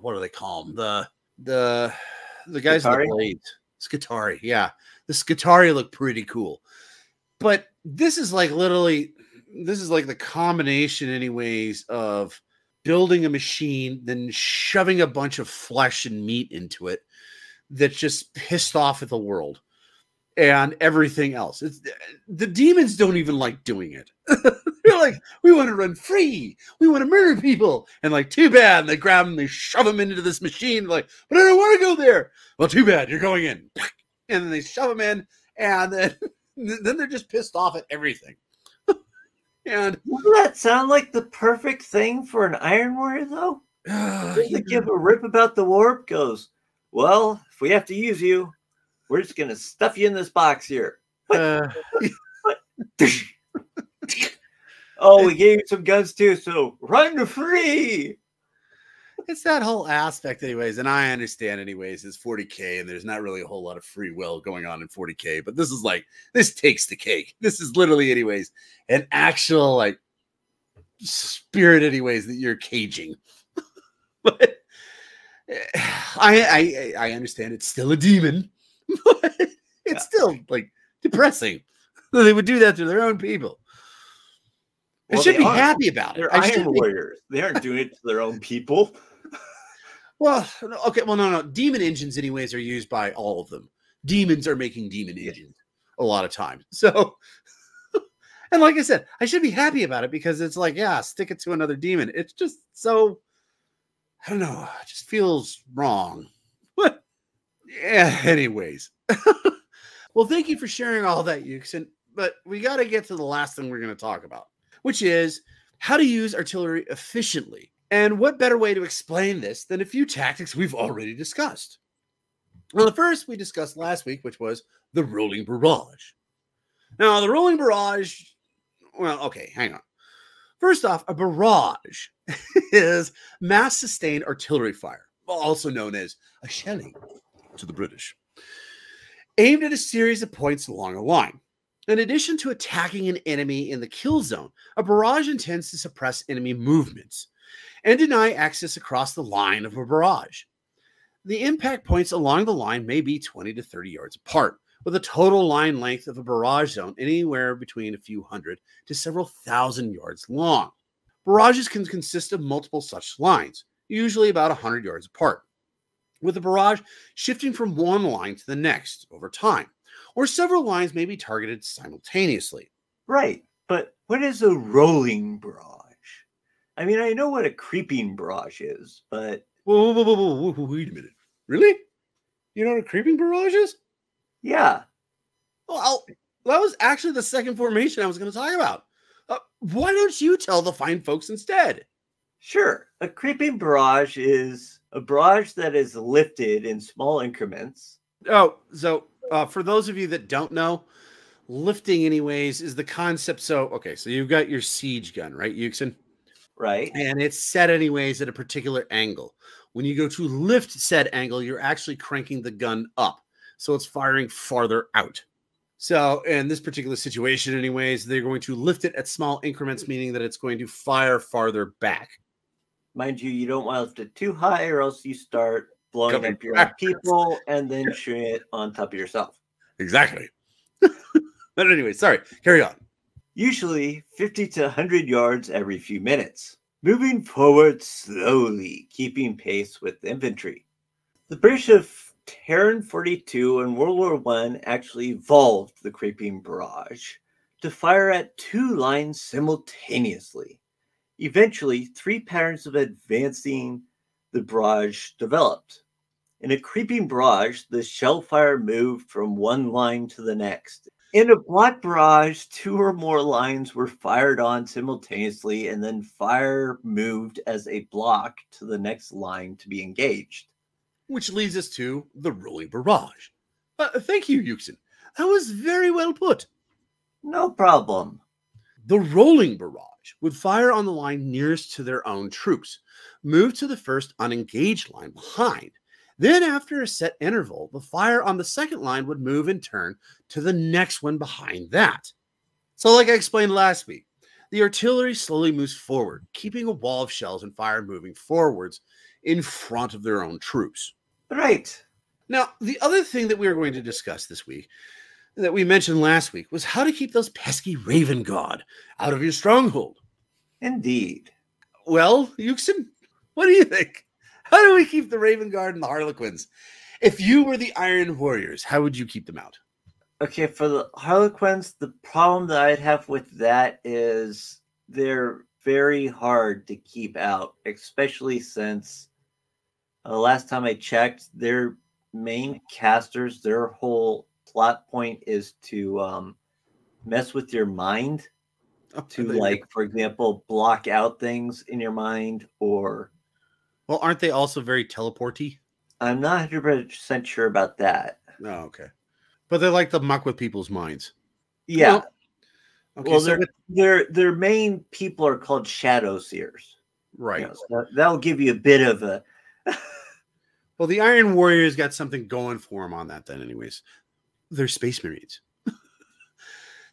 what do they call them? The guys in the blades. Skitarii, yeah. The Skitarii look pretty cool. But this is like the combination, anyways, of building a machine, then shoving a bunch of flesh and meat into it that's just pissed off at the world and everything else. The demons don't even like doing it. They're like, we want to run free. We want to murder people. And like, too bad. And they grab them, they shove them into this machine. Like, but I don't want to go there. Well, too bad. You're going in. And then they shove them in. And then they're just pissed off at everything. And doesn't that sound like the perfect thing for an Iron Warrior, though? They give a rip about the warp, goes, well, if we have to use you, we're just going to stuff you in this box here. Oh, we gave you some guns too, so run free. It's that whole aspect, anyways, and I understand, anyways, it's 40K, and there's not really a whole lot of free will going on in 40K, but this is like, this takes the cake. This is literally, anyways, an actual, like, spirit, anyways, that you're caging. But I understand it's still a demon, but it's still, like, depressing that they would do that to their own people. Well, I should they be aren't. happy about it. They're Iron Warriors. They aren't doing it to their own people. Well, okay. Well, no. Demon engines, anyways, are used by all of them. Demons are making demon engines a lot of times. So, and like I said, I should be happy about it because it's like, yeah, stick it to another demon. It's just so, I don't know. It just feels wrong. But, yeah, anyways. Well, thank you for sharing all that, Yuksen. But we got to get to the last thing we're going to talk about, which is how to use artillery efficiently. And what better way to explain this than a few tactics we've already discussed? Well, the first we discussed last week, which was the rolling barrage. Now, the rolling barrage, well, okay, hang on. First off, a barrage is mass sustained artillery fire, also known as a shelling to the British, aimed at a series of points along a line. In addition to attacking an enemy in the kill zone, a barrage intends to suppress enemy movements and deny access across the line of a barrage. The impact points along the line may be 20 to 30 yards apart, with a total line length of a barrage zone anywhere between a few hundred to several thousand yards long. Barrages can consist of multiple such lines, usually about 100 yards apart, with the barrage shifting from one line to the next over time, or several lines may be targeted simultaneously. Right, but what is a rolling barrage? I mean, I know what a creeping barrage is, but... Whoa, wait a minute. Really? You know what a creeping barrage is? Yeah. Well, that was actually the second formation I was going to talk about. Why don't you tell the fine folks instead? Sure. A creeping barrage is a barrage that is lifted in small increments. Oh, so for those of you that don't know, lifting anyways is the concept. So, okay, so you've got your siege gun, right, Yuksen? Right. And it's set anyways at a particular angle. When you go to lift said angle, you're actually cranking the gun up. So it's firing farther out. So in this particular situation anyways, they're going to lift it at small increments, meaning that it's going to fire farther back. Mind you, you don't want to lift it too high or else you start blowing up your own people and then shooting it on top of yourself. Exactly. But anyway, sorry, carry on. Usually 50 to 100 yards every few minutes, moving forward slowly, keeping pace with infantry. The British of Terran 42 and World War I actually evolved the creeping barrage to fire at two lines simultaneously. Eventually, three patterns of advancing the barrage developed. In a creeping barrage, the shell fire moved from one line to the next. In a block barrage, two or more lines were fired on simultaneously, and then fire moved as a block to the next line to be engaged. Which leads us to the rolling barrage. Thank you, Yuksen. That was very well put. No problem. The rolling barrage would fire on the line nearest to their own troops, move to the first unengaged line behind. Then, after a set interval, the fire on the second line would move in turn to the next one behind that. So, like I explained last week, the artillery slowly moves forward, keeping a wall of shells and fire moving forwards in front of their own troops. Right. Now, the other thing that we are going to discuss this week, that we mentioned last week, was how to keep those pesky Raven God out of your stronghold. Indeed. Well, Yuksen, what do you think? How do we keep the Raven Guard and the Harlequins? If you were the Iron Warriors, how would you keep them out? Okay, for the Harlequins, the problem that I'd have with that is they're very hard to keep out, especially since last time I checked, their main casters, their whole plot point is to mess with your mind, to, like, for example, block out things in your mind, or... Well, aren't they also very teleporty? I'm not 100% sure about that. Oh, okay. But they like to muck with people's minds. Yeah. Okay, Well, so their main people are called shadow seers. right. So that'll give you a bit of a. Well, the Iron Warriors got something going for them on that then, anyways. They're Space Marines.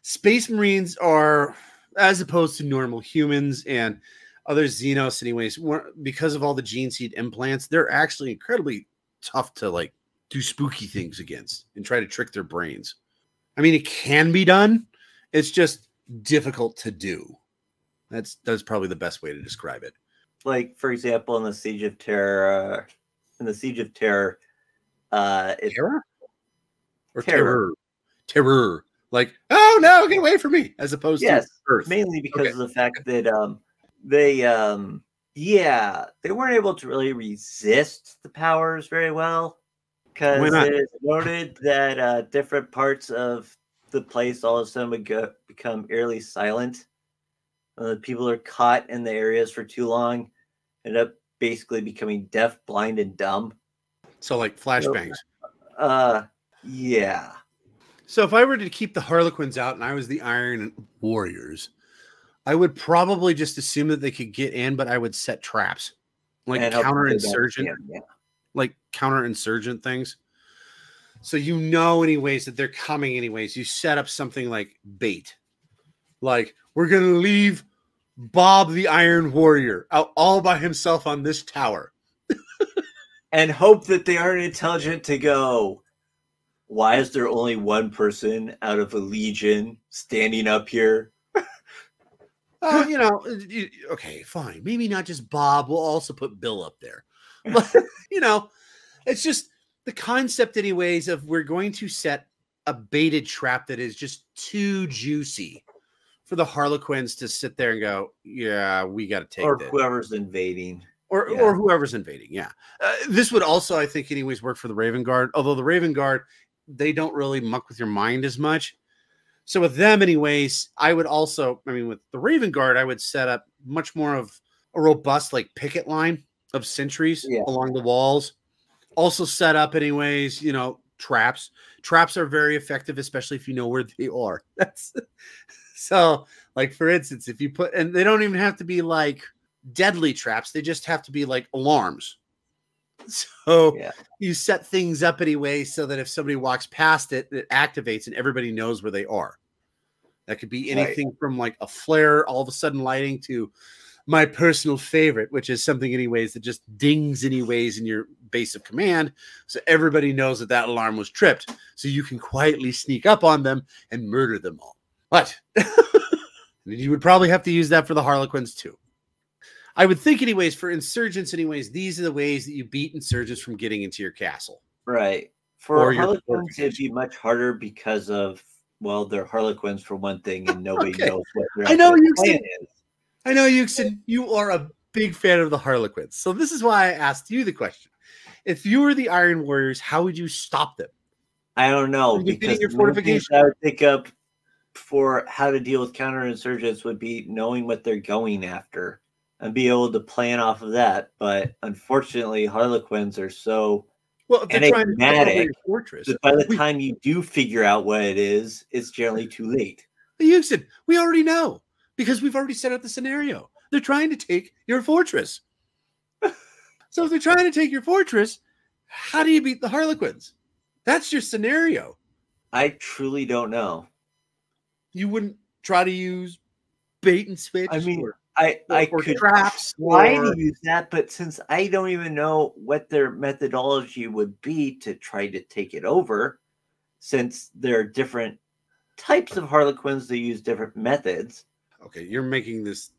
Space Marines are, as opposed to normal humans and other Xenos, anyways, because of all the gene seed implants, they're actually incredibly tough to like do spooky things against and try to trick their brains. I mean, it can be done. It's just difficult to do. That's probably the best way to describe it. Like, for example, in the Siege of Terror, it's Terror? Or terror. Terror. Like, oh no, get away from me, as opposed to Earth. Mainly because of the fact that they weren't able to really resist the powers very well, because it is noted that different parts of the place all of a sudden would become eerily silent. People are caught in the areas for too long, end up basically becoming deaf, blind, and dumb. So like flashbangs. Yeah. So if I were to keep the Harlequins out and I was the Iron Warriors, I would probably just assume that they could get in, but I would set traps, like counterinsurgent, like counterinsurgent things. So you know, anyways, that they're coming. Anyways, you set up something like bait, like we're gonna leave Bob the Iron Warrior out all by himself on this tower, and hope that they aren't intelligent to go. Why is there only one person out of a legion standing up here? You know, okay, fine. Maybe not just Bob. We'll also put Bill up there. But, you know, it's just the concept, anyways, of we're going to set a baited trap that is just too juicy for the Harlequins to sit there and go, yeah, we got to take or this. Whoever's invading. Or whoever's invading, yeah. This would also, I think, anyways, work for the Raven Guard. Although the Raven Guard, they don't really muck with your mind as much. So with them, anyways, I would also, I mean, with the Raven Guard, I would set up much more of a robust, like, picket line of sentries along the walls. Also set up, anyways, you know, traps. Traps are very effective, especially if you know where they are. That's so, like, for instance, if you put, and they don't even have to be like deadly traps, they just have to be like alarms. So you set things up anyway so that if somebody walks past it, it activates and everybody knows where they are. That could be anything from like a flare all of a sudden lighting to my personal favorite, which is something anyways that just dings anyways in your base of command. So everybody knows that that alarm was tripped. So you can quietly sneak up on them and murder them all. But you would probably have to use that for the Harlequins too. I would think anyways, for insurgents anyways, these are the ways that you beat insurgents from getting into your castle. Right. For Harlequins, it'd be much harder because of, well, they're Harlequins for one thing, and nobody knows what their plan is. I know, Yuksen, you are a big fan of the Harlequins. So this is why I asked you the question. If you were the Iron Warriors, how would you stop them? I don't know. Because your fortification I would pick up for how to deal with counterinsurgents would be knowing what they're going after and be able to plan off of that. But unfortunately, Harlequins are so enigmatic that by the time you do figure out what it is, it's generally too late. Yuksen, we already know because we've already set up the scenario. They're trying to take your fortress. So if they're trying to take your fortress, how do you beat the Harlequins? That's your scenario. I truly don't know. You wouldn't try to use bait and switch? I mean, I could traps try to use that, but since I don't even know what their methodology would be to try to take it over, since there are different types of Harlequins that use different methods. Okay, you're making this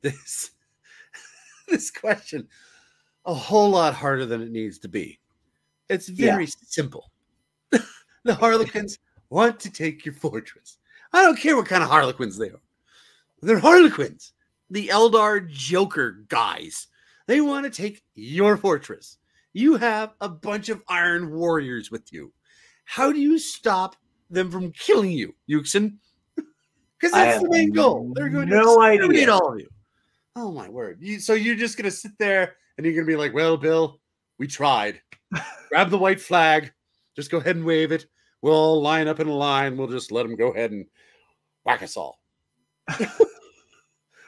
question a whole lot harder than it needs to be. It's very simple. The Harlequins want to take your fortress. I don't care what kind of Harlequins they are. They're Harlequins. The Eldar Joker guys. They want to take your fortress. You have a bunch of Iron Warriors with you. How do you stop them from killing you, Yuksen? Because that's the main goal. They're going to exterminate all of you. Oh, my word. So you're just going to sit there and you're going to be like, well, Bill, we tried. Grab the white flag. Just go ahead and wave it. We'll all line up in a line. We'll just let them go ahead and whack us all.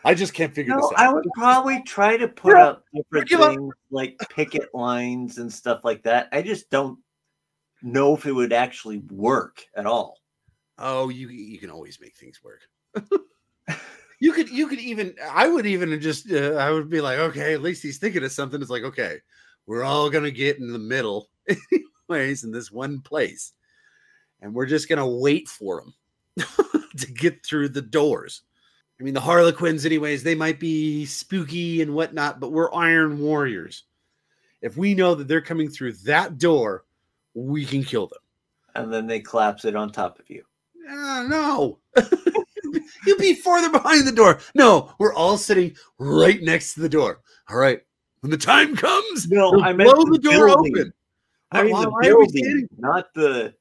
I just can't figure this No, out. I would probably try to put up different Give up. things like picket lines and stuff like that. I just don't know if it would actually work at all. Oh, you can always make things work. You could even, I would even just I would be like, okay, at least he's thinking of something. It's like, okay, we're all gonna get in the middle anyways in this one place, and we're just gonna wait for him to get through the doors. I mean, the Harlequins, anyways, they might be spooky and whatnot, but we're Iron Warriors. If we know that they're coming through that door, we can kill them. And then they collapse it on top of you. No. You'd be farther behind the door. No, we're all sitting right next to the door. All right. When the time comes, No, we'll I meant blow the door building. open. I mean, Why the are we building, standing? not the.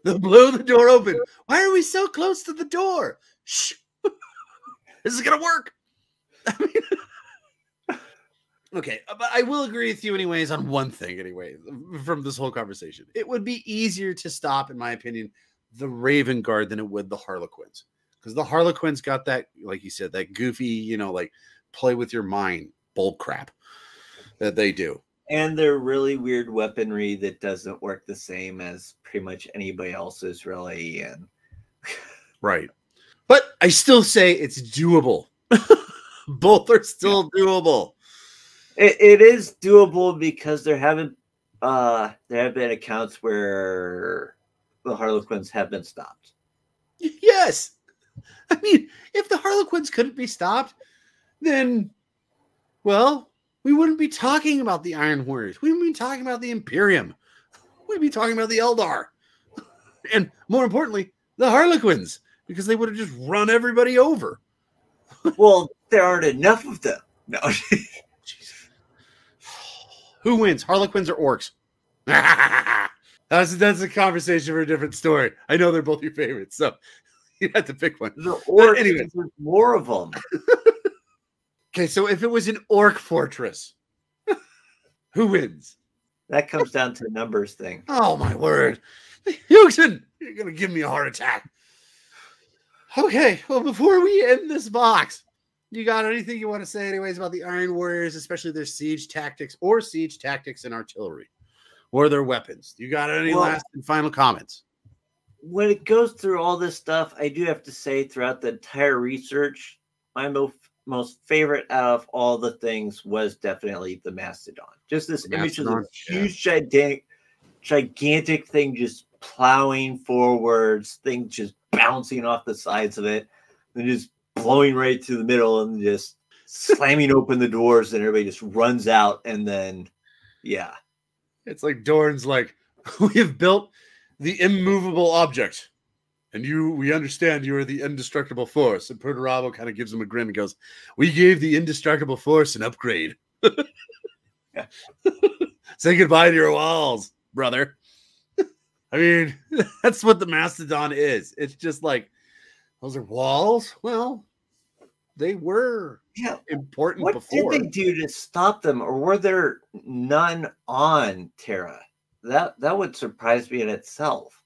They'll blow the door open. Why are we so close to the door? Shh. This is going to work. I mean, okay, but I will agree with you anyways on one thing anyway from this whole conversation. It would be easier to stop, in my opinion, the Raven Guard than it would the Harlequins. Because the Harlequins got that, like you said, that goofy, like play with your mind bull crap that they do. And they're really weird weaponry that doesn't work the same as pretty much anybody else's, really. And right. But I still say it's doable. Both are still doable. It is doable because there have been accounts where the Harlequins have been stopped. Yes. I mean, if the Harlequins couldn't be stopped, then, well, we wouldn't be talking about the Iron Warriors. We wouldn't be talking about the Imperium. We'd be talking about the Eldar. And more importantly, the Harlequins, because they would have just run everybody over. Well, there aren't enough of them. No. Who wins, Harlequins or orcs? That's a conversation for a different story. I know they're both your favorites, so you have to pick one. The orcs, anyway, there's more of them. Okay, so if it was an orc fortress, who wins? That comes down to a numbers thing. Oh my word, Yuksen, you're gonna give me a heart attack. Okay, well, before we end this box, you got anything you want to say, anyways, about the Iron Warriors, especially their siege tactics and artillery, or their weapons? You got any last and final comments? When it goes through all this stuff, I do have to say, throughout the entire research, my most favorite out of all the things was definitely the Mastodon. Just this image of this huge, gigantic thing just plowing forwards, things just bouncing off the sides of it, and just blowing right through the middle and just slamming open the doors, and everybody just runs out. And then, yeah. It's like Dorn's like, we have built the immovable object. And we understand you are the indestructible force. And Perturabo kind of gives him a grin and goes, we gave the indestructible force an upgrade. Say goodbye to your walls, brother. I mean, that's what the Mastodon is. It's just like, those are walls? Well, they were important before. What did they do to stop them? Or were there none on Terra? That would surprise me in itself.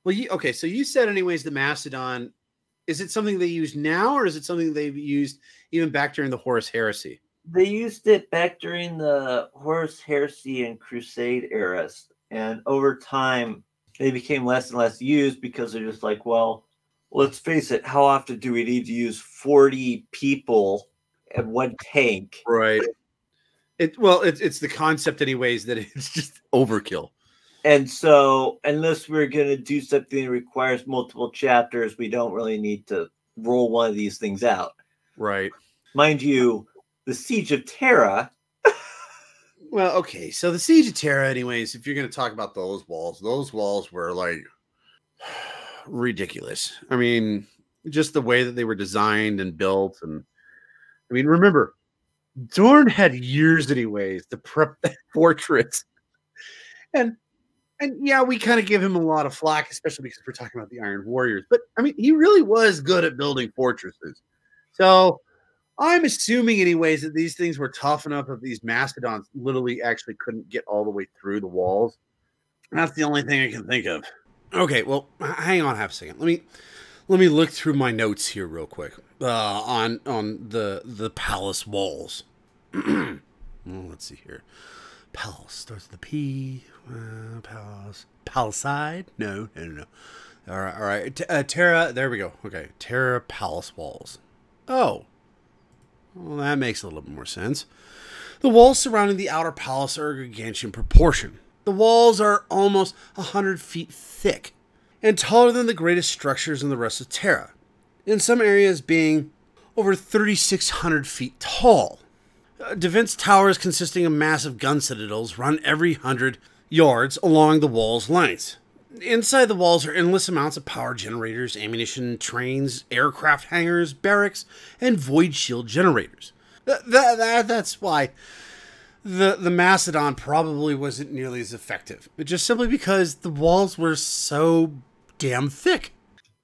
Well, okay, so you said anyways the Mastodon, is it something they use now, or is it something they've used even back during the Horus Heresy? They used it back during the Horus Heresy and Crusade eras, and over time they became less and less used because they're just like, well, let's face it, how often do we need to use 40 people and one tank? Right. It's the concept anyways that it's just overkill. And so, unless we're going to do something that requires multiple chapters, we don't really need to roll one of these things out. Right. Mind you, the Siege of Terra. Well, okay. So the Siege of Terra, anyways, if you're going to talk about those walls were like ridiculous. I mean, just the way that they were designed and built. And I mean, remember, Dorn had years anyways to prep that fortress. And yeah, we kind of give him a lot of flack, especially because we're talking about the Iron Warriors. But, I mean, he really was good at building fortresses. So I'm assuming anyways that these things were tough enough that these Mastodons literally actually couldn't get all the way through the walls. And that's the only thing I can think of. Okay, well, hang on half a second. Let Let me look through my notes here real quick on the palace walls. Well, let's see here. Palace starts with a P. Palace. Palisade? No. All right. Terra. There we go. Okay. Terra palace walls. Oh. Well, that makes a little bit more sense. The walls surrounding the outer palace are gargantuan proportion. The walls are almost 100 feet thick and taller than the greatest structures in the rest of Terra, in some areas being over 3,600 feet tall. Defense towers consisting of massive gun citadels run every 100 yards along the wall's length. Inside the walls are endless amounts of power generators, ammunition trains, aircraft hangars, barracks, and void shield generators. That's why the Macedon probably wasn't nearly as effective. But just simply because the walls were so damn thick.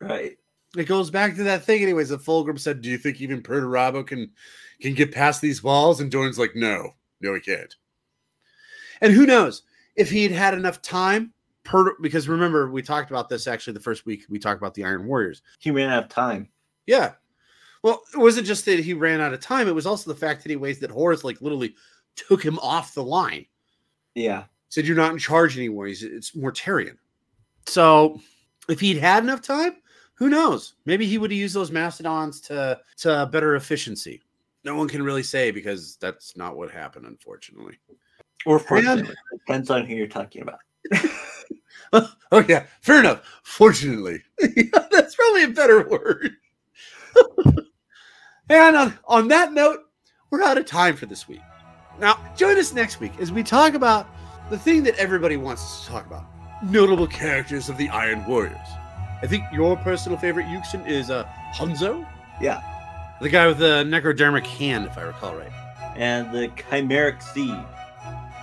Right. It goes back to that thing anyways that Fulgrim said, do you think even Perturabo can get past these walls? And Dorn's like, no, he can't. And who knows if he had enough time, because remember, we talked about this actually the first week we talked about the Iron Warriors. He ran out of time. Yeah. Well, it wasn't just that he ran out of time. It was also the fact that Horus like literally took him off the line. Yeah. Said, you're not in charge anymore. It's Mortarion. So if he'd had enough time, who knows? Maybe he would have used those Mastodons to better efficiency. No one can really say because that's not what happened, unfortunately. Or fortunately. Depends on who you're talking about. Oh, yeah. Fair enough. Fortunately. That's probably a better word. And on that note, we're out of time for this week. Now, join us next week as we talk about the thing that everybody wants us to talk about. Notable characters of the Iron Warriors. I think your personal favorite Yuksen is Hanzo? Yeah. The guy with the necrodermic hand, if I recall right. And the chimeric seed.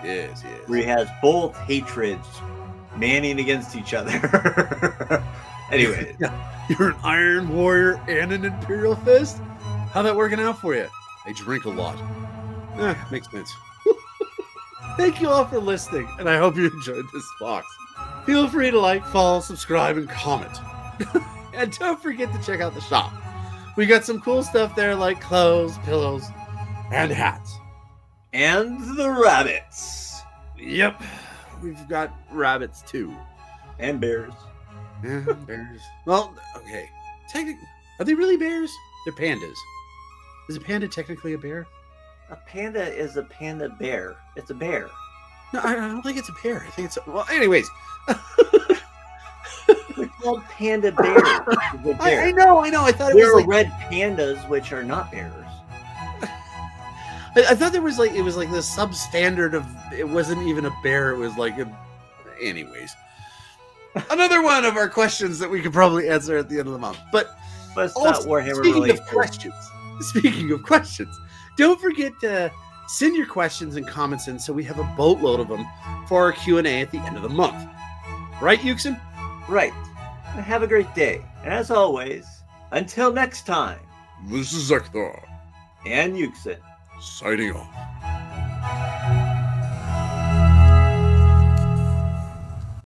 Yes. Where he has both hatreds manning against each other. Anyway. You're an Iron Warrior and an Imperial Fist? How's that working out for you? I drink a lot. Makes sense. Thank you all for listening, and I hope you enjoyed this box. Feel free to like, follow, subscribe, and comment. And don't forget to check out the shop. We got some cool stuff there like clothes, pillows, and hats. And the rabbits. Yep. We've got rabbits too. And bears. Yeah, bears. Well, okay. Are they really bears? They're pandas. Is a panda technically a bear? A panda is a panda bear. It's a bear. No, I don't think it's a bear. I think it's well, anyways. They're called panda bears. I know. I thought it there was are red pandas, which are not bears. I thought it was like the substandard of it wasn't even a bear. It was like anyways. Another one of our questions that we could probably answer at the end of the month. But let's not Warhammer related. Speaking of questions, don't forget to send your questions and comments in so we have a boatload of them for our Q&A at the end of the month. Right, Yuksen? Right. And have a great day. And as always, until next time. This is Zeckthar. And Yuksen. Signing off.